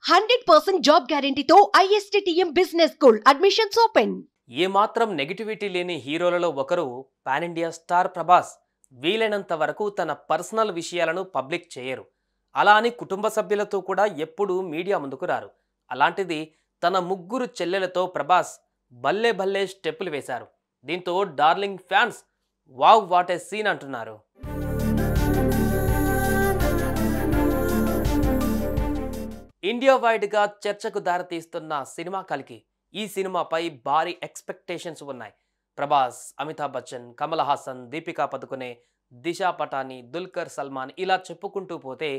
100% job గ్యారెంటీతో ISTTM business school admissions open. ఏ మాత్రం నెగిటివిటీ లేని హీరోలలో ఒకరు పాన్ ఇండియా స్టార్ ప్రభాస్. వీలైనంత వరకు తన పర్సనల్ విషయాలను పబ్లిక్ చేయరు. అలా అని కుటుంబ సభ్యులతో కూడా ఎప్పుడూ మీడియా ముందుకు రారు. అలాంటిది తన ముగ్గురు చెల్లెలతో ప్రభాస్ భల్లే భల్లే స్టెప్పులు వేశారు. దీంతో darling fans wow what a scene అంటున్నారు. ఇండియా వైడ్గా చర్చకు దారితీస్తున్న సినిమా కలికి. ఈ సినిమాపై భారీ ఎక్స్పెక్టేషన్స్ ఉన్నాయి. ప్రభాస్, అమితాబ్ బచ్చన్, కమల్ హాసన్, దీపికా పదుకునే, దిశా పటాని, దుల్కర్ సల్మాన్ ఇలా చెప్పుకుంటూ పోతే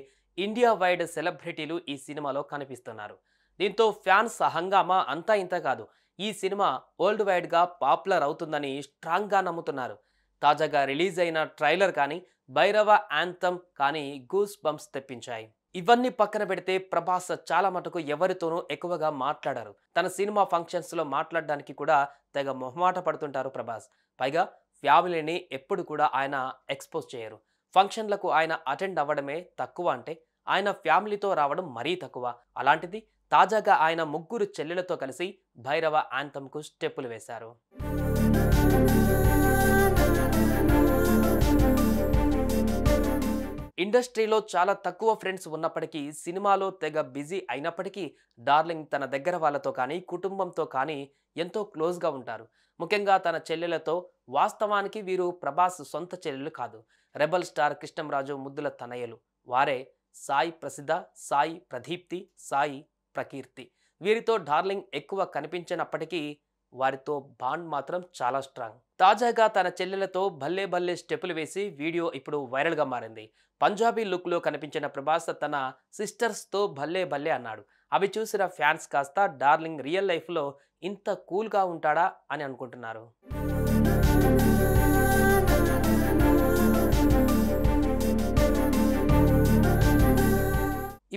ఇండియా వైడ్ సెలబ్రిటీలు ఈ సినిమాలో కనిపిస్తున్నారు. దీంతో ఫ్యాన్స్ హంగామా అంతా ఇంత కాదు. ఈ సినిమా వరల్డ్ వైడ్గా పాపులర్ అవుతుందని స్ట్రాంగ్గా నమ్ముతున్నారు. తాజాగా రిలీజ్ అయిన ట్రైలర్ కానీ, భైరవ యాంథమ్ కానీ గూస్ బంప్స్ తెప్పించాయి. ఇవన్నీ పక్కన పెడితే ప్రభాస్ చాలా మటుకు ఎవరితోనూ ఎక్కువగా మాట్లాడారు. తన సినిమా ఫంక్షన్స్లో మాట్లాడడానికి కూడా తెగ మొహమాట పడుతుంటారు ప్రభాస్. పైగా ఫ్యామిలీని ఎప్పుడు కూడా ఆయన ఎక్స్పోజ్ చేయరు. ఫంక్షన్లకు ఆయన అటెండ్ అవ్వడమే తక్కువ అంటే ఆయన ఫ్యామిలీతో రావడం మరీ తక్కువ. అలాంటిది తాజాగా ఆయన ముగ్గురు చెల్లెలతో కలిసి భైరవ యాంథమ్కు స్టెప్పులు వేశారు. ఇండస్ట్రీలో చాలా తక్కువ ఫ్రెండ్స్ ఉన్నప్పటికీ, సినిమాలో తెగ బిజీ అయినప్పటికీ డార్లింగ్ తన దగ్గర వాళ్ళతో కానీ, కుటుంబంతో కానీ ఎంతో క్లోజ్గా ఉంటారు. ముఖ్యంగా తన చెల్లెలతో. వాస్తవానికి వీరు ప్రభాస్ సొంత చెల్లెలు కాదు. రెబల్ స్టార్ కృష్ణంరాజు ముద్దుల తనయ్యలు. వారే సాయి ప్రసిద్ధ, సాయి ప్రదీప్తి, సాయి ప్రకీర్తి. వీరితో డార్లింగ్ ఎక్కువ కనిపించినప్పటికీ వారితో బాండ్ మాత్రం చాలా స్ట్రాంగ్. తాజాగా తన చెల్లెలతో భల్లే భల్లే స్టెప్పులు వేసి వీడియో ఇప్పుడు వైరల్గా మారింది. పంజాబీ లుక్లో కనిపించిన ప్రభాస్ తన సిస్టర్స్తో భల్లే భల్లే అన్నాడు. అవి చూసిన ఫ్యాన్స్ కాస్త డార్లింగ్ రియల్ లైఫ్లో ఇంత కూల్గా ఉంటాడా అని అనుకుంటున్నారు.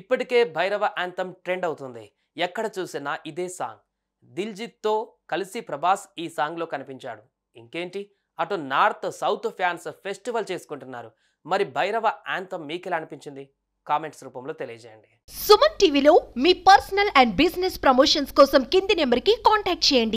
ఇప్పటికే భైరవ యాంథమ్ ట్రెండ్ అవుతుంది. ఎక్కడ చూసినా ఇదే సాంగ్. దిల్జిత్తో కలిసి ప్రభాస్ ఈ సాంగ్లో కనిపించాడు. ఇంకేంటి, అటు నార్త్ సౌత్ ఫ్యాన్స్ ఫెస్టివల్ చేసుకుంటున్నారు. మరి భైరవ యాంథమ్ మీకెలా అనిపించింది? కామెంట్స్ రూపంలో తెలియజేయండి. సుమన్ టీవీలో మీ పర్సనల్ అండ్ బిజినెస్ ప్రమోషన్స్ కోసం కింది నెంబర్కి కాంటాక్ట్ చేయండి.